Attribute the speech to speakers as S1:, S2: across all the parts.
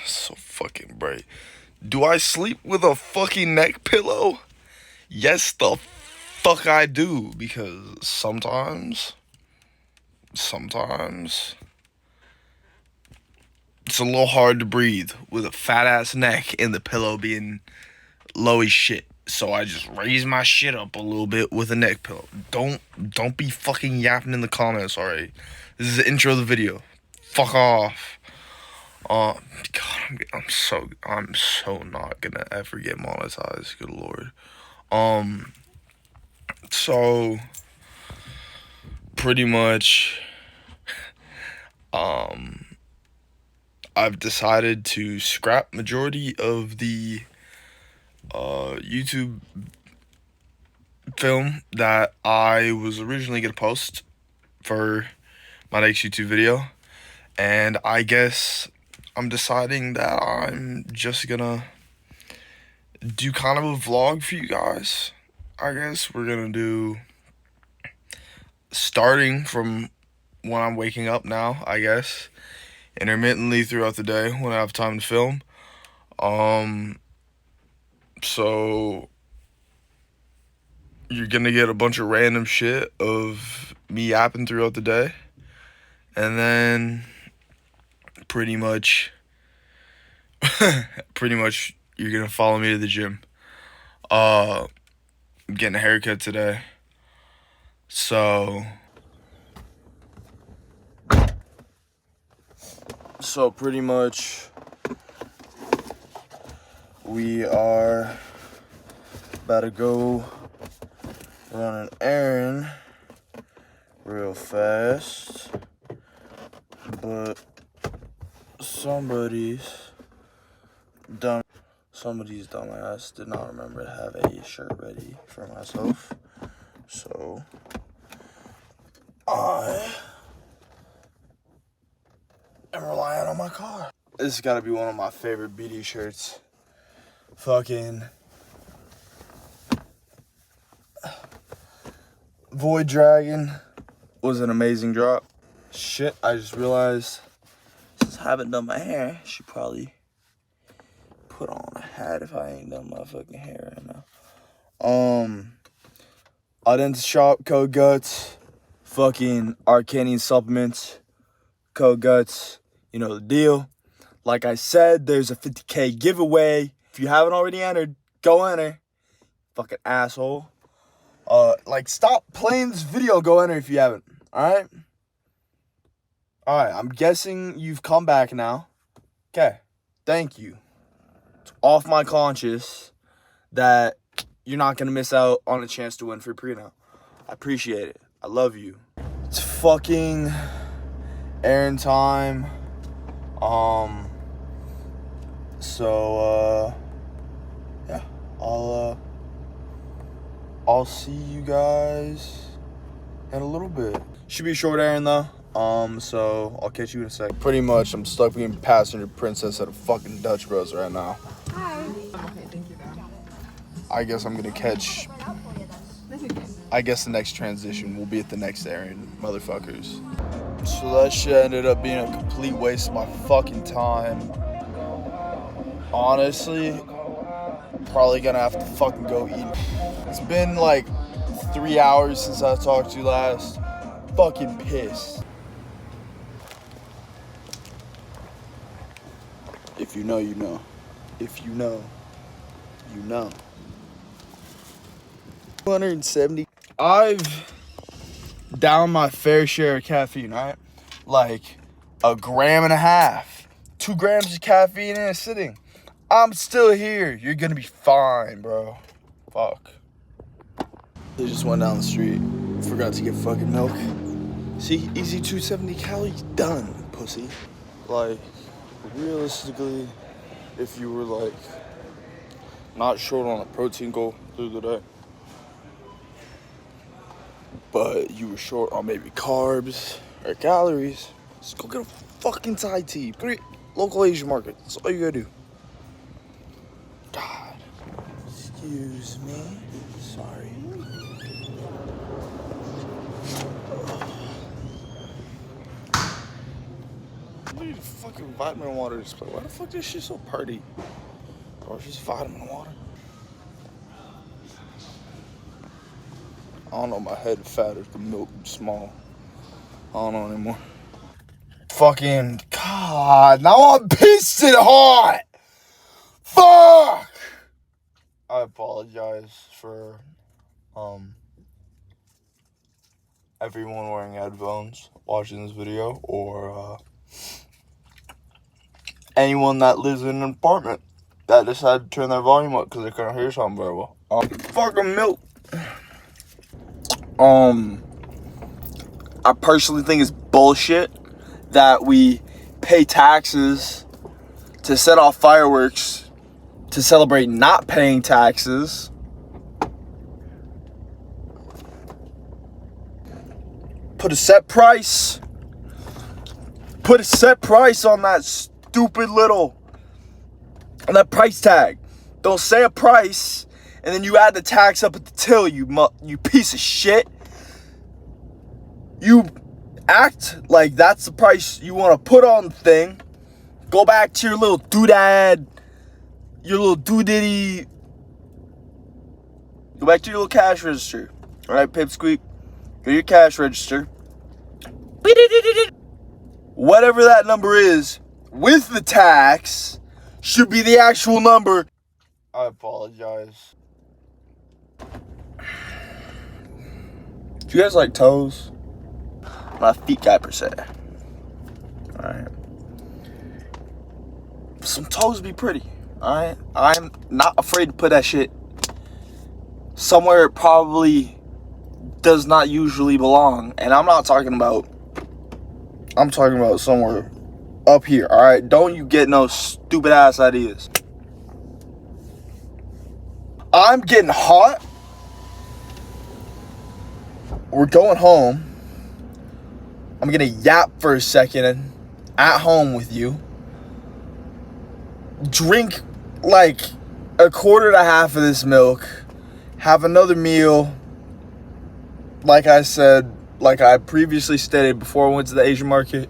S1: So fucking bright. Do I sleep with a fucking neck pillow? Yes, the fuck I do. Because sometimes it's a little hard to breathe with a fat ass neck and the pillow being low as shit. So I just raise my shit up a little bit with a neck pillow. Don't be fucking yapping in the comments, alright? This is the intro of the video. Fuck off. God, I'm so not gonna ever get monetized. Good lord. So pretty much, I've decided to scrap majority of the YouTube film that I was originally gonna post for my next YouTube video, and I guess I'm deciding that I'm just gonna do kind of a vlog for you guys. I guess we're gonna do starting from when I'm waking up now, I guess, intermittently throughout the day when I have time to film. So you're gonna get a bunch of random shit of me yapping throughout the day, and then pretty much you're gonna follow me to the gym. I'm getting a haircut today, so pretty much we are about to go run an errand real fast, but somebody's dumbass did not remember to have a shirt ready for myself, so I am relying on my car. This has got to be one of my favorite BD shirts. Fucking Void Dragon was an amazing drop. Shit, I just realized since I haven't done my hair, I should probably put on a hat if I ain't done my fucking hair right now. Identity shop, code guts. Fucking Arcanian supplements, code guts. You know the deal. Like I said, there's a 50K giveaway. If you haven't already entered, go enter. Fucking asshole. Stop playing this video. Go enter if you haven't. Alright? Alright, I'm guessing you've come back now. Okay. Thank you. It's off my conscience that you're not going to miss out on a chance to win free pre-now. I appreciate it. I love you. It's fucking errand time. Yeah. I'll see you guys in a little bit. Should be a short errand though. So I'll catch you in a sec. Pretty much, I'm stuck being passenger princess at a fucking Dutch Bros right now.
S2: Hi. Okay, thank you.
S1: I guess I'm gonna catch. I guess the next transition will be at the next errand, motherfuckers. So that shit ended up being a complete waste of my fucking time. Honestly, probably gonna have to fucking go eat. It's been like 3 hours since I talked to you last. Fucking pissed. If you know, you know. If you know, you know. 270. I've downed my fair share of caffeine, right? Like 1.5 grams. 2 grams of caffeine in a sitting. I'm still here. You're gonna be fine, bro. Fuck. They just went down the street. Forgot to get fucking milk. See, easy 270 calories done, pussy. Like, realistically, if you were like not short on a protein goal through the day, but you were short on maybe carbs or calories, just go get a fucking Thai tea. Go to your local Asian market. That's all you gotta do. God. Excuse me. Sorry. Look at the fucking vitamin water display. Why the fuck this shit so pretty? Or it's just vitamin water. I don't know, my head fat or the milk small. I don't know anymore. Fucking God, now I'm pissed and hot. Fuck! I apologize for everyone wearing headphones watching this video, or anyone that lives in an apartment that decided to turn their volume up because they couldn't hear something very well. Fucking milk. I personally think it's bullshit that we pay taxes to set off fireworks to celebrate not paying taxes. Put a set price. Put a set price on that stupid little, on that price tag. Don't say a price and then you add the tax up at the till, you piece of shit. You act like that's the price you want to put on the thing. Go back to your little doodad, your little Diddy. Go back to your little cash register. All right, Pipsqueak. Go to your cash register. Whatever that number is with the tax should be the actual number. I apologize. Do you guys like toes? I'm not a feet guy per se. Alright. Some toes be pretty. Alright. I'm not afraid to put that shit somewhere it probably does not usually belong. And I'm talking about somewhere up here. Alright. Don't you get no stupid ass ideas. I'm getting hot. We're going home. I'm gonna yap for a second at home with you. Drink like a quarter to half of this milk. Have another meal. Like I said, like I previously stated before I went to the Asian market.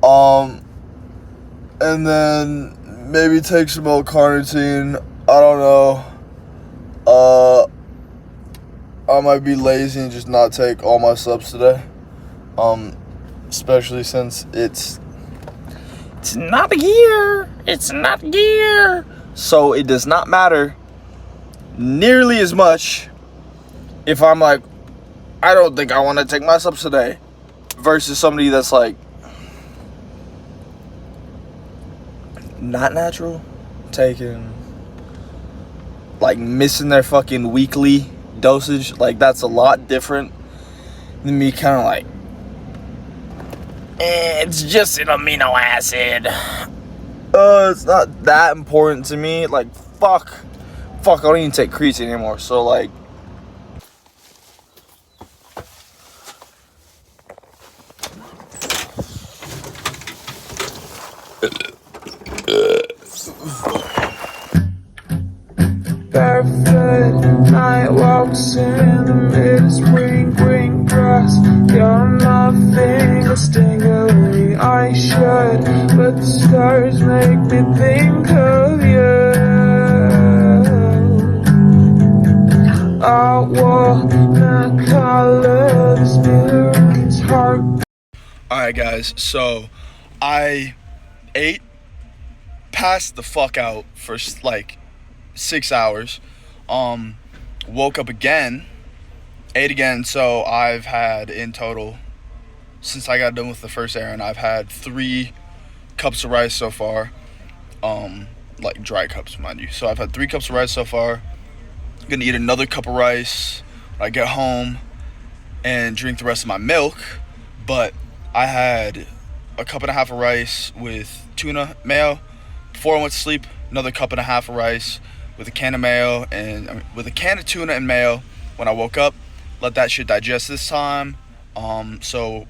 S1: And then maybe take some old carnitine. I don't know. I might be lazy and just not take all my subs today. Especially since it's not a year. It's not a year. So it does not matter nearly as much if I'm like, I don't think I want to take my subs today, versus somebody that's like not natural, taking, like missing their fucking weekly dosage. Like that's a lot different than me kind of like, it's just an amino acid. It's not that important to me. Like, fuck, I don't even take creatine anymore. So, like,
S3: barefoot night walks in the mid-spring green grass. You're nothing, a stingily I should, but the stars make me think of you. I walk the color, this mirror's heart.
S1: alright guys, so I ate, passed the fuck out for like 6 hours, woke up again, ate again. So I've had in total, since I got done with the first errand, I've had 3 cups of rice so far, like dry cups, mind you. So I've had 3 cups of rice so far. I'm gonna eat another cup of rice when I get home and drink the rest of my milk. But I had a cup and a half of rice with tuna mayo before I went to sleep, another cup and a half of rice with a can of mayo and with a can of tuna and mayo when I woke up. Let that shit digest this time. So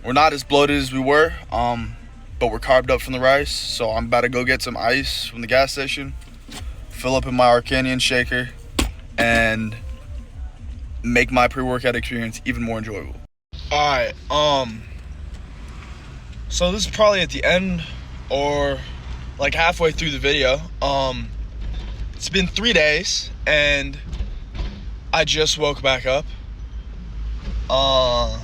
S1: we're not as bloated as we were, but we're carved up from the rice. So I'm about to go get some ice from the gas station, fill up in my Arcanian shaker, and make my pre-workout experience even more enjoyable. Alright, So this is probably at the end or like halfway through the video. It's been 3 days and I just woke back up. I'm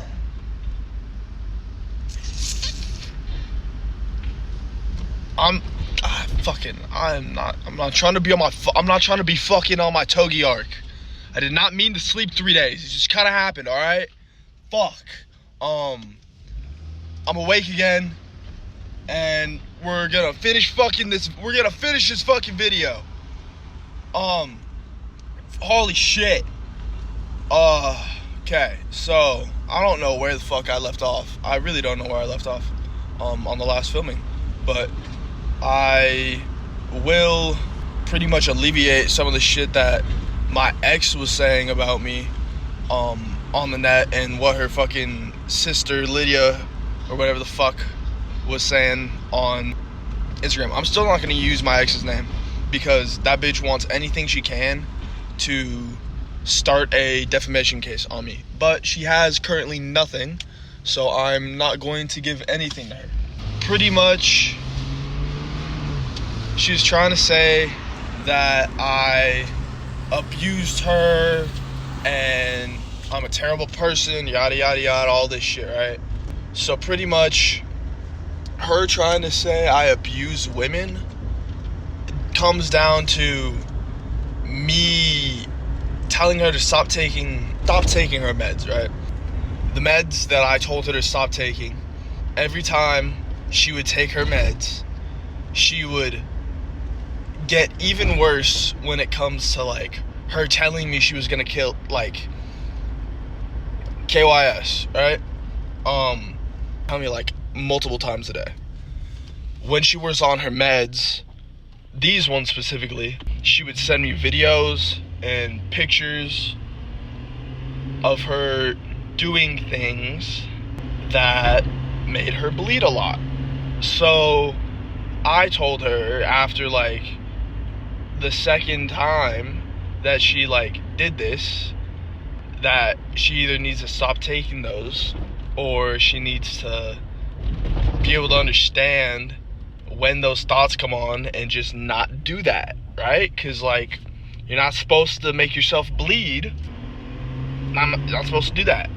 S1: not trying to be on my I'm not trying to be fucking on my togi arc. I did not mean to sleep 3 days. It just kind of happened, all right? Fuck. I'm awake again, and we're gonna finish this fucking video. Holy shit. Okay, so I don't know where the fuck I left off. I really don't know where I left off on the last filming, but I will pretty much alleviate some of the shit that my ex was saying about me on the net, and what her fucking sister Lydia or whatever the fuck was saying on Instagram. I'm still not gonna use my ex's name because that bitch wants anything she can to start a defamation case on me, but she has currently nothing, so I'm not going to give anything to her. Pretty much she was trying to say that I abused her and I'm a terrible person, yada yada yada, all this shit, right? So pretty much her trying to say I abuse women comes down to me telling her to stop taking her meds, right? The meds that I told her to stop taking. Every time she would take her meds, she would get even worse when it comes to like her telling me she was gonna kill, like KYS, right? Tell me like multiple times a day. When she was on her meds, these ones specifically, she would send me videos and pictures of her doing things that made her bleed a lot. So I told her after like the second time that she like did this, that she either needs to stop taking those or she needs to be able to understand when those thoughts come on and just not do that, right? Because like you're not supposed to make yourself bleed. I'm not supposed to do that,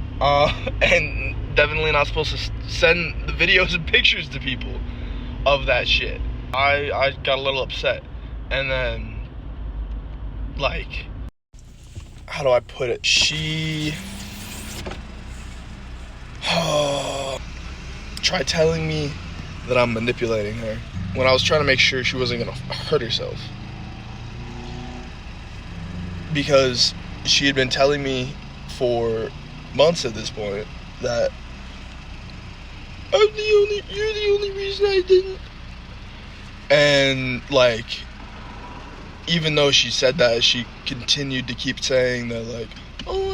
S1: and definitely not supposed to send the videos and pictures to people of that shit. I got a little upset, and then like, how do I put it? She tried telling me that I'm manipulating her when I was trying to make sure she wasn't gonna hurt herself, because she had been telling me for months at this point that you're the only reason I didn't. And like, even though she said that, she continued to keep saying that, like, oh,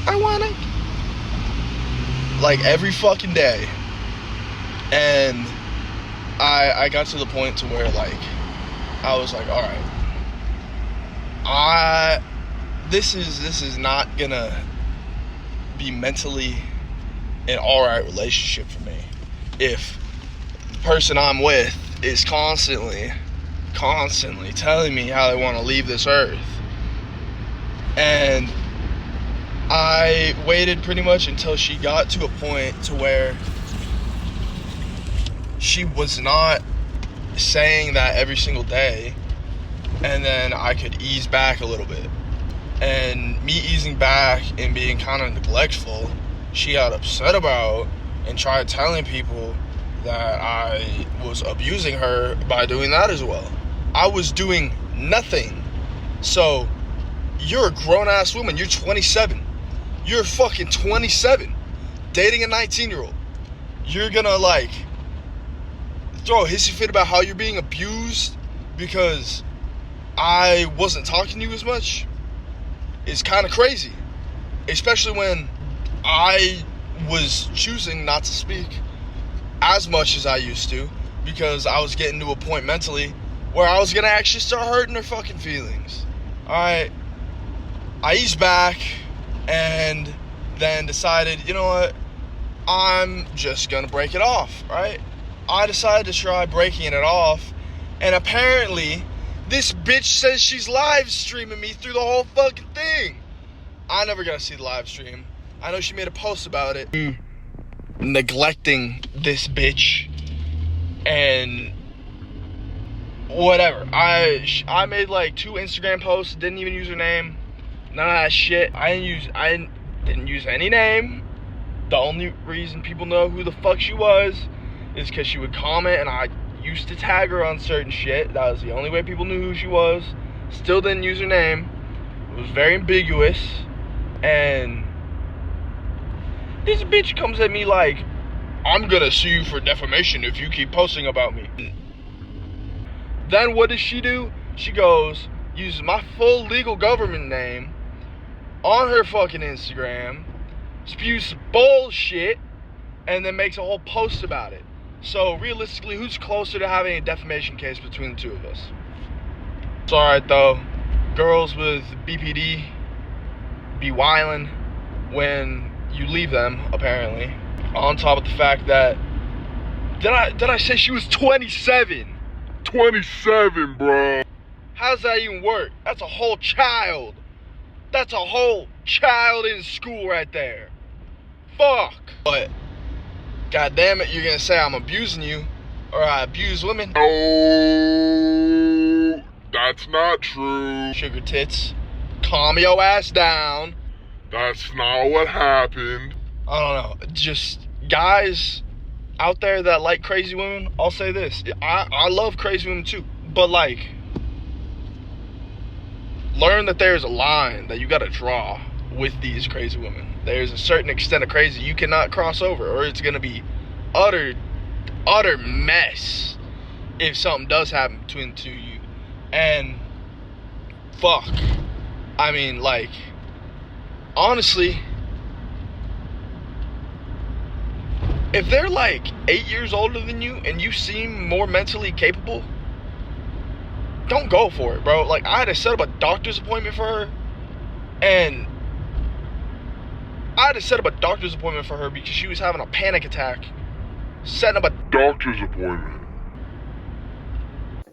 S1: I wanna, like every fucking day. And I got to the point to where like I was like, all right, this is not gonna be mentally an alright relationship for me if the person I'm with is constantly telling me how they want to leave this earth. And I waited pretty much until she got to a point to where she was not saying that every single day, and then I could ease back a little bit. And me easing back and being kind of neglectful, she got upset about and tried telling people that I was abusing her by doing that as well. I was doing nothing. So you're a grown-ass woman. You're 27. You're fucking 27. Dating a 19-year-old. You're gonna like throw a hissy fit about how you're being abused because I wasn't talking to you as much. It's kind of crazy. Especially when I was choosing not to speak as much as I used to, because I was getting to a point mentally where I was gonna actually start hurting her fucking feelings. Alright, I eased back and then decided, you know what, I'm just gonna break it off, right? I decided to try breaking it off, and apparently this bitch says she's live streaming me through the whole fucking thing. I never got to see the live stream. I know she made a post about it. Neglecting this bitch and whatever. I made like 2 Instagram posts, didn't even use her name. None of that shit. I didn't use any name. The only reason people know who the fuck she was is because she would comment, and I used to tag her on certain shit. That was the only way people knew who she was. Still didn't use her name. It was very ambiguous. And this bitch comes at me like, I'm gonna sue you for defamation if you keep posting about me. Then what does she do? She goes, uses my full legal government name on her fucking Instagram, spews bullshit, and then makes a whole post about it. So realistically, who's closer to having a defamation case between the two of us? It's alright though. Girls with BPD be wildin' when you leave them, apparently. On top of the fact that, did I say she was 27? 27, bro. How's that even work? That's a whole child. That's a whole child in school right there. Fuck. But, god damn it, you're gonna say I'm abusing you, or I abuse women.
S4: Oh, that's not true.
S1: Sugar tits, calm your ass down.
S4: That's not what happened.
S1: I don't know, just guys out there that like crazy women, I'll say this. I love crazy women too, but like, learn that there's a line that you gotta draw with these crazy women. There's a certain extent of crazy you cannot cross over, or it's gonna be utter mess if something does happen between the two of you. And fuck, I mean, like, honestly, if they're like 8 years older than you and you seem more mentally capable, don't go for it, bro. Like, I had to set up a doctor's appointment for her, and because she was having a panic attack. Setting up a
S4: Doctor's appointment.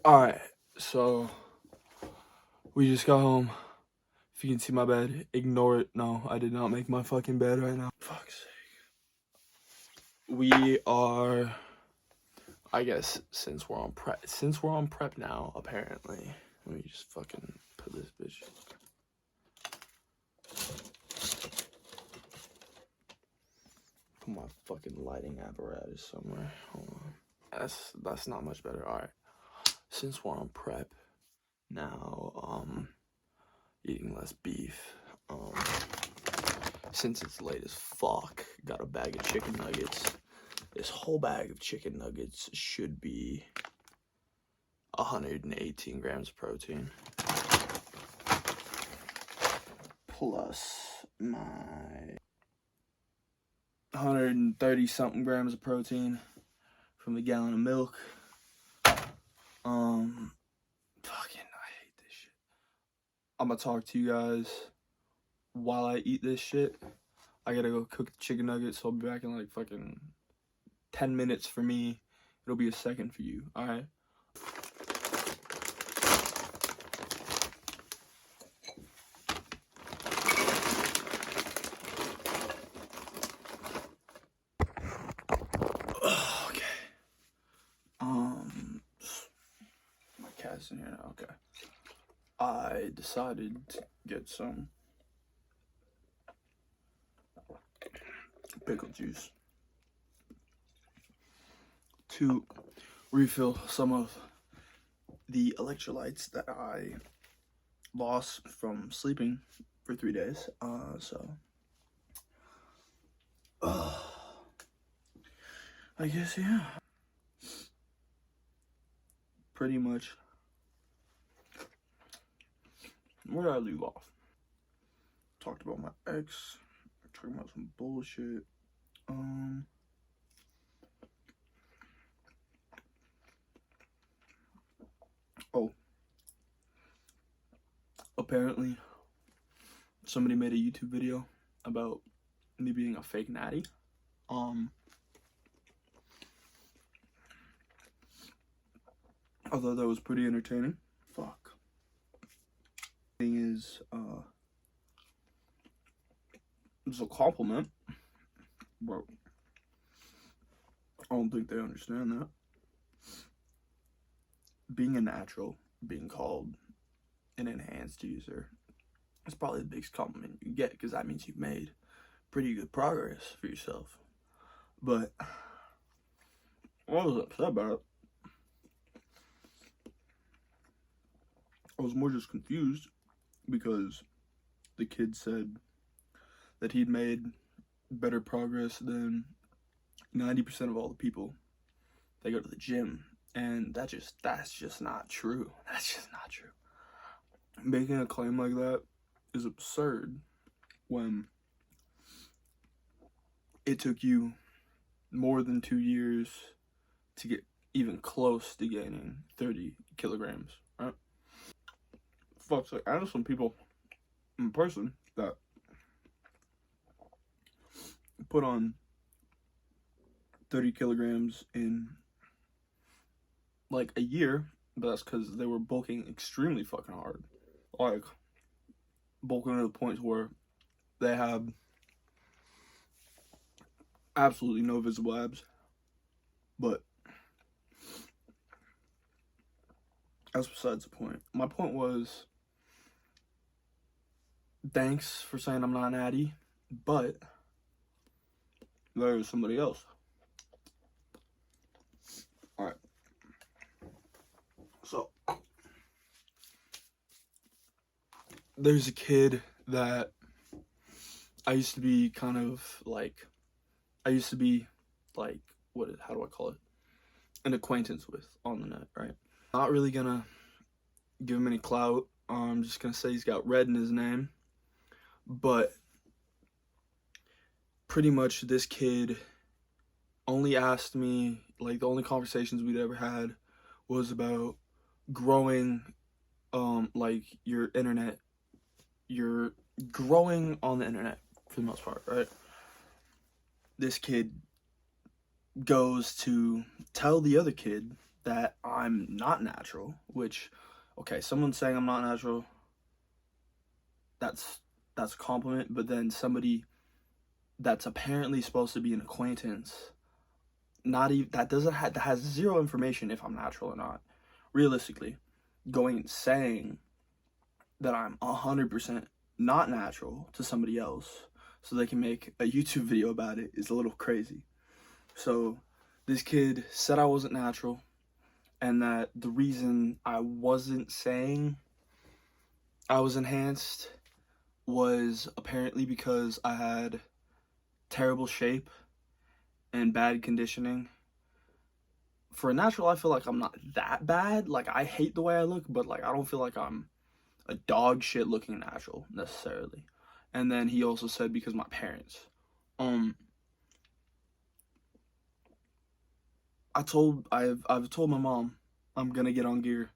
S3: Alright, so we just got home. If you can see my bed, ignore it. No, I did not make my fucking bed right now. Fuck's sake. We are, I guess, since we're on prep now, apparently. Let me just fucking put this bitch. Put my fucking lighting apparatus somewhere. Hold on. That's not much better. Alright. Since we're on prep now, eating less beef. Since it's late as fuck, got a bag of chicken nuggets. This whole bag of chicken nuggets should be 118 grams of protein. Plus my 130 something grams of protein from the gallon of milk. Fucking, I hate this shit. I'm gonna talk to you guys while I eat this shit. I gotta go cook the chicken nuggets, so I'll be back in like fucking 10 minutes for me. It'll be a second for you, alright? Okay. My cat's in here now, okay. I decided to get some pickle juice to refill some of the electrolytes that I lost from sleeping for 3 days. I guess, yeah. Pretty much. Where did I leave off? Talked about my ex. Talking about some bullshit. Oh. Apparently, somebody made a YouTube video about me being a fake natty.
S1: I thought that was pretty entertaining. Fuck. Thing is, it's a compliment, but I don't think they understand that. Being a natural, being called an enhanced user, it's probably the biggest compliment you get, because that means you've made pretty good progress for yourself. But I was upset about it. I was more just confused because the kid said that he'd made better progress than 90% of all the people that go to the gym. And that's just not true. That's just not true. Making a claim like that is absurd when it took you more than 2 years to get even close to gaining 30 kilograms, right? Fuck's sake, I know some people in person that put on 30 kilograms in like a year, but that's because they were bulking extremely fucking hard. Like, bulking to the point where they have absolutely no visible abs. But that's besides the point. My point was, thanks for saying I'm not natty, but there's somebody else. Alright. So, there's a kid that I used to be kind of like, how do I call it? An acquaintance with on the net, right? Not really gonna give him any clout. I'm just gonna say he's got red in his name. But pretty much this kid only asked me, like, the only conversations we'd ever had was about growing, like, you're growing on the internet for the most part, right? This kid goes to tell the other kid that I'm not natural, which, okay, someone saying I'm not natural, that's a compliment, but then somebody that's apparently supposed to be an acquaintance, that has zero information if I'm natural or not, realistically, going and saying that I'm 100% not natural to somebody else so they can make a YouTube video about it is a little crazy. So this kid said I wasn't natural, and that the reason I wasn't saying I was enhanced was apparently because I had terrible shape and bad conditioning. For a natural, I feel like I'm not that bad. Like, I hate the way I look, but like, I don't feel like I'm a dog shit looking natural necessarily. And then he also said because my parents. I've told my mom I'm gonna get on gear,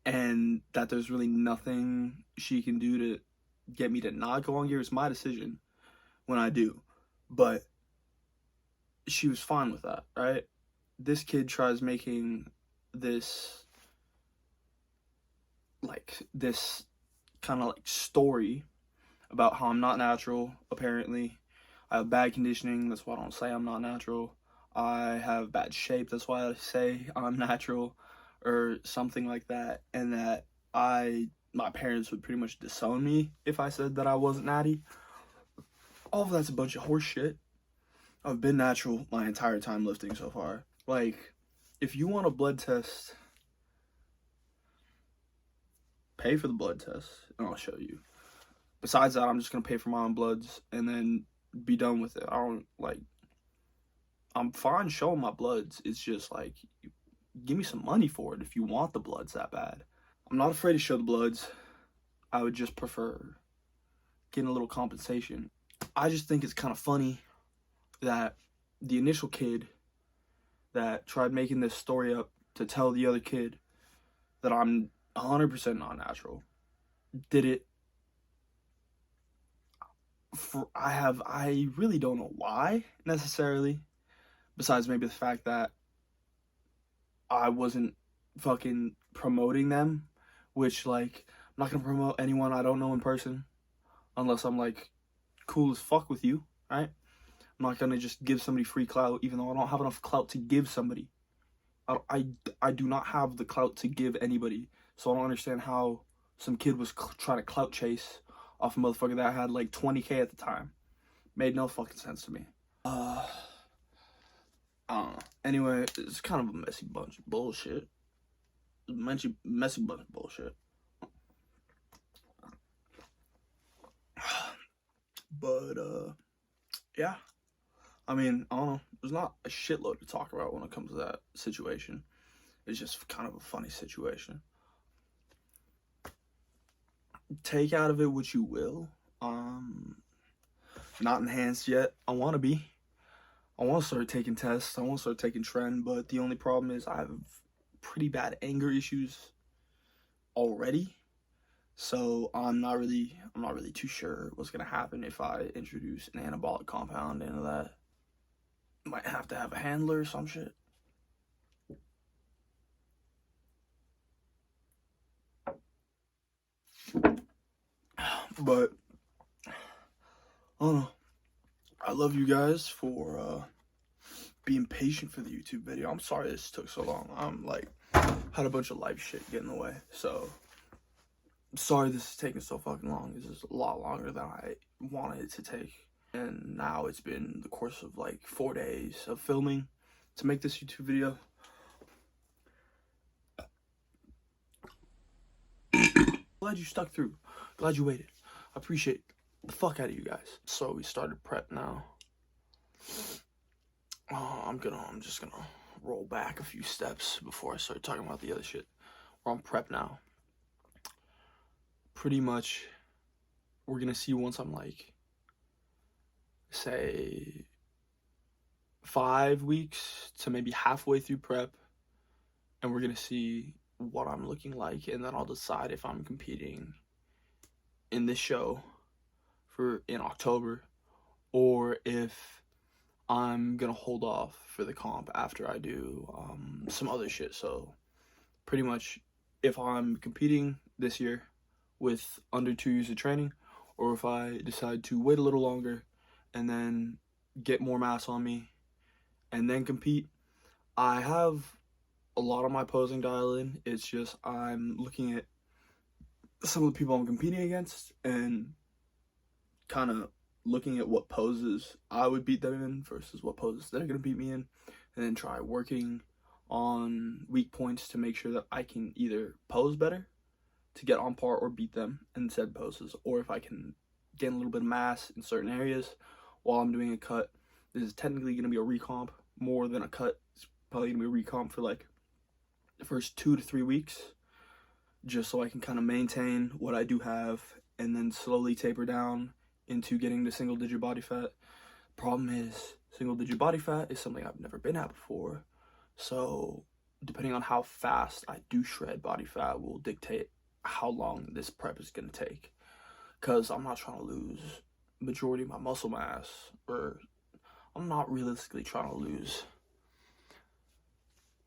S1: and that there's really nothing she can do to get me to not go on gear. It's my decision when I do. But she was fine with that, right? This kid tries making this kind of like story about how I'm not natural, apparently. I have bad conditioning, that's why I don't say I'm not natural. I have bad shape, that's why I say I'm natural, or something like that. And that my parents would pretty much disown me if I said that I wasn't natty. All of that's a bunch of horse shit. I've been natural my entire time lifting so far. Like, if you want a blood test, pay for the blood test, and I'll show you. Besides that, I'm just gonna pay for my own bloods and then be done with it. I'm fine showing my bloods. It's just like, give me some money for it if you want the bloods that bad. I'm not afraid to show the bloods. I would just prefer getting a little compensation. I just think it's kind of funny that the initial kid that tried making this story up to tell the other kid that I'm 100% not natural did it I really don't know why necessarily, besides maybe the fact that I wasn't fucking promoting them, which, like, I'm not gonna promote anyone I don't know in person unless I'm like cool as fuck with you, right? I'm not gonna just give somebody free clout even though I don't have enough clout to give somebody. I do not have the clout to give anybody, so I don't understand how some kid was trying to clout chase off a motherfucker that had like 20K at the time. Made no fucking sense to me. I don't know. Anyway, it's kind of a messy bunch of bullshit. Messy bunch of bullshit. But, yeah. I mean, I don't know. There's not a shitload to talk about when it comes to that situation. It's just kind of a funny situation. Take out of it what you will. Not enhanced yet. I want to be. I want to start taking tests. I want to start taking trend, but the only problem is I have pretty bad anger issues already. So I'm not really too sure what's gonna happen if I introduce an anabolic compound into that. Might have to have a handler or some shit. But I don't know. I love you guys for being patient for the YouTube video. I'm sorry this took so long. I'm like had a bunch of life shit get in the way. So I'm sorry this is taking so fucking long. This is a lot longer than I wanted it to take. And now it's been the course of like 4 days of filming to make this YouTube video. Glad you stuck through. Glad you waited. I appreciate the fuck out of you guys. So we started prep now. I'm just gonna roll back a few steps before I start talking about the other shit. We're on prep now. Pretty much, we're gonna see once I'm like, say, 5 weeks to maybe halfway through prep, and we're gonna see what I'm looking like, and then I'll decide if I'm competing in this show in October, or if I'm gonna hold off for the comp after I do some other shit. So pretty much, if I'm competing this year with under 2 years of training, or if I decide to wait a little longer and then get more mass on me and then compete, I have a lot of my posing dial in. It's just I'm looking at some of the people I'm competing against and kind of looking at what poses I would beat them in versus what poses they're going to beat me in, and then try working on weak points to make sure that I can either pose better to get on par or beat them in said poses, or if I can gain a little bit of mass in certain areas while I'm doing a cut. This is technically going to be a recomp more than a cut. It's probably going to be a recomp for like the first 2 to 3 weeks, just so I can kind of maintain what I do have and then slowly taper down into getting to single digit body fat. Problem is, single digit body fat is something I've never been at before, so depending on how fast I do shred body fat will dictate how long this prep is going to take, because I'm not trying to lose majority of my muscle mass, or I'm not realistically trying to lose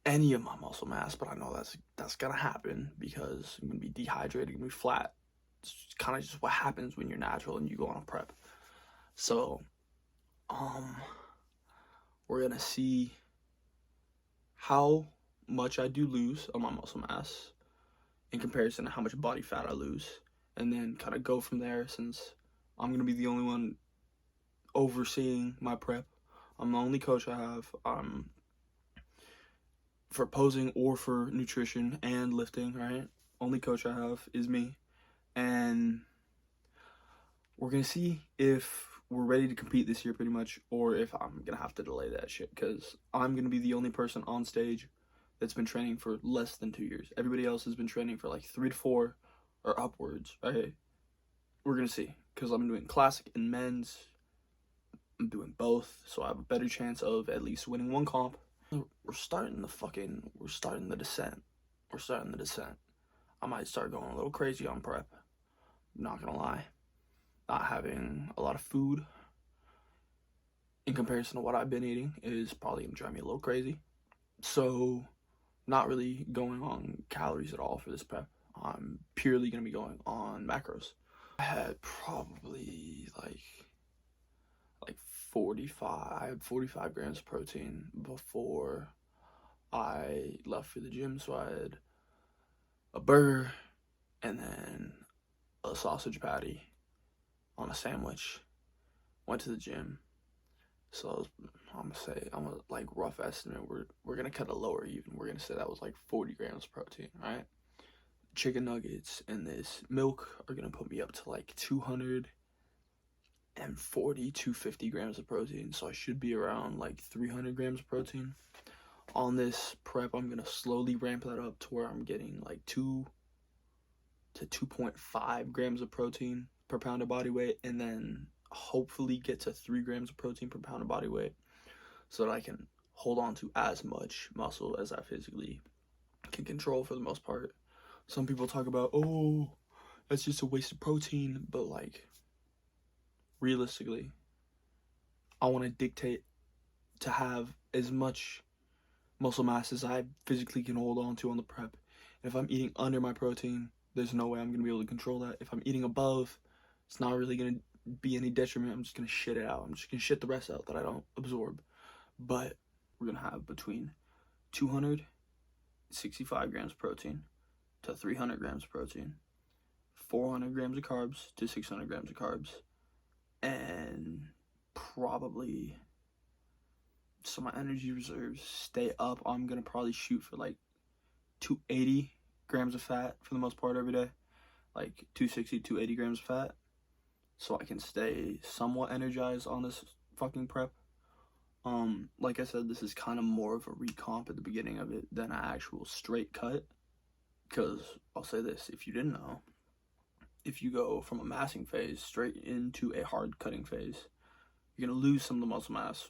S1: any of my muscle mass, but I know that's gonna happen because I'm gonna be dehydrated, gonna be flat. It's kind of just what happens when you're natural and you go on a prep. So we're gonna see how much I do lose on my muscle mass in comparison to how much body fat I lose, and then kind of go from there. Since I'm gonna be the only one overseeing my prep, I'm the only coach I have for posing or for nutrition and lifting, right? Only coach I have is me. And we're gonna see if we're ready to compete this year pretty much, or if I'm gonna have to delay that shit, because I'm gonna be the only person on stage that's been training for less than 2 years. Everybody else has been training for like 3 to 4 or upwards, right? We're gonna see, because I'm doing classic and men's. I'm doing both, so I have a better chance of at least winning one comp. We're starting the descent. I might start going a little crazy on prep. Not gonna lie. not having a lot of food in comparison to what I've been eating is probably gonna drive me a little crazy. So, not really going on calories at all for this prep. I'm purely gonna be going on macros. I had probably like 45 grams of protein before I left for the gym. So I had a burger and then a sausage patty on a sandwich. Went to the gym. So I'm gonna like rough estimate. We're gonna cut it lower even. We're gonna say that was like 40 grams of protein, right? Chicken nuggets and this milk are gonna put me up to like 240, 250 grams of protein. So I should be around like 300 grams of protein. On this prep, I'm gonna slowly ramp that up to where I'm getting like 2 to 2.5 grams of protein per pound of body weight, and then hopefully get to 3 grams of protein per pound of body weight so that I can hold on to as much muscle as I physically can control for the most part. Some people talk about, oh, that's just a waste of protein, but like realistically, I want to dictate to have as much muscle mass as I physically can hold on to on the prep. And if I'm eating under my protein, there's no way I'm going to be able to control that. If I'm eating above, it's not really going to be any detriment. I'm just going to shit it out. I'm just going to shit the rest out that I don't absorb. But we're going to have between 265 grams of protein to 300 grams of protein, 400 grams of carbs to 600 grams of carbs, and probably, so my energy reserves stay up, I'm going to probably shoot for like 280 grams of fat for the most part every day, like 260, 280 grams of fat, so I can stay somewhat energized on this fucking prep. Like I said, this is kind of more of a recomp at the beginning of it than an actual straight cut, because I'll say this, if you didn't know, if you go from a massing phase straight into a hard cutting phase, you're going to lose some of the muscle mass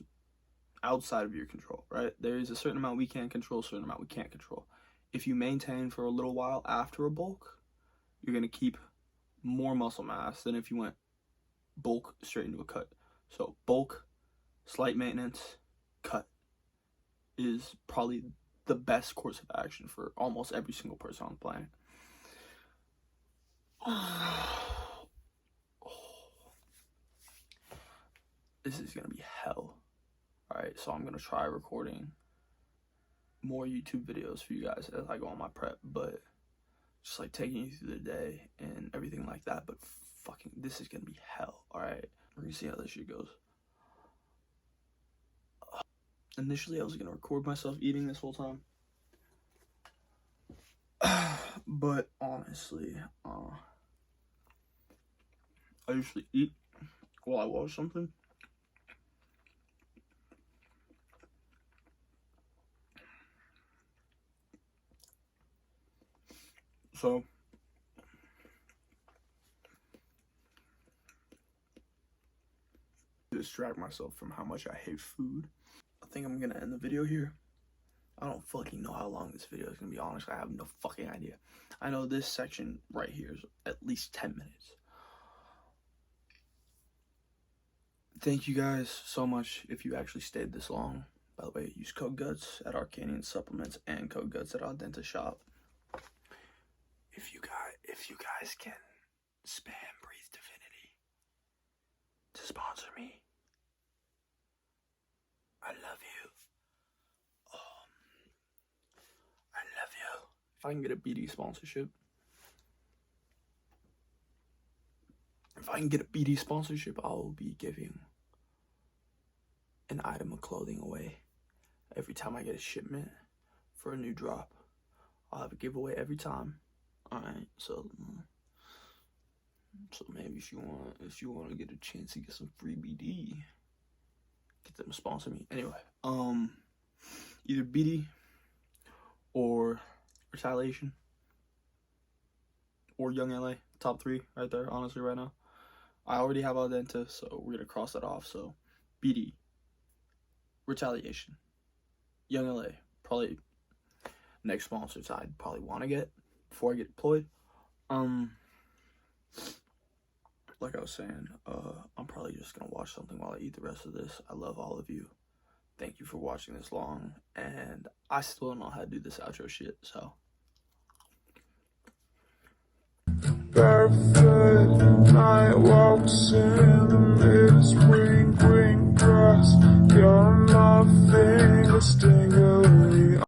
S1: outside of your control, right? There is a certain amount we can control, a certain amount we can't control. If you maintain for a little while after a bulk, you're going to keep more muscle mass than if you went bulk straight into a cut. So bulk, slight maintenance, cut is probably the best course of action for almost every single person on the planet. This is going to be hell. Alright, so I'm going to try recording more YouTube videos for you guys as I go on my prep, but just like taking you through the day and everything like that. But fucking, this is going to be hell. Alright, we're going to see how this shit goes. Initially, I was going to record myself eating this whole time. But honestly, I usually eat while I watch something. So, distract myself from how much I hate food. I think I'm gonna end the video here. I don't fucking know how long this video is gonna be, honestly. I have no fucking idea. I know this section right here is at least 10 minutes. Thank you guys so much if you actually stayed this long. By the way, use code GUTS at Arcanian Supplements and code GUTS at Our Dentist Shop. If you guys can spam Breathe Divinity to sponsor me, I love you. I love you. If I can get a BD sponsorship, I'll be giving an item of clothing away every time I get a shipment for a new drop. I'll have a giveaway every time. Alright, so maybe if you want to get a chance to get some free BD, get them to sponsor me. Anyway, either BD or Retaliation or Young LA, top 3 right there, honestly, right now. I already have Al Dente, so we're gonna cross that off. So BD, Retaliation, Young LA, probably next sponsors I'd probably want to get before I get deployed. like I was saying, I'm probably just gonna watch something while I eat the rest of this. I love all of you. Thank you for watching this long, and I still don't know how to do this outro shit, so.
S3: Barefoot night walks in the mid-spring green grass. Got my fingers still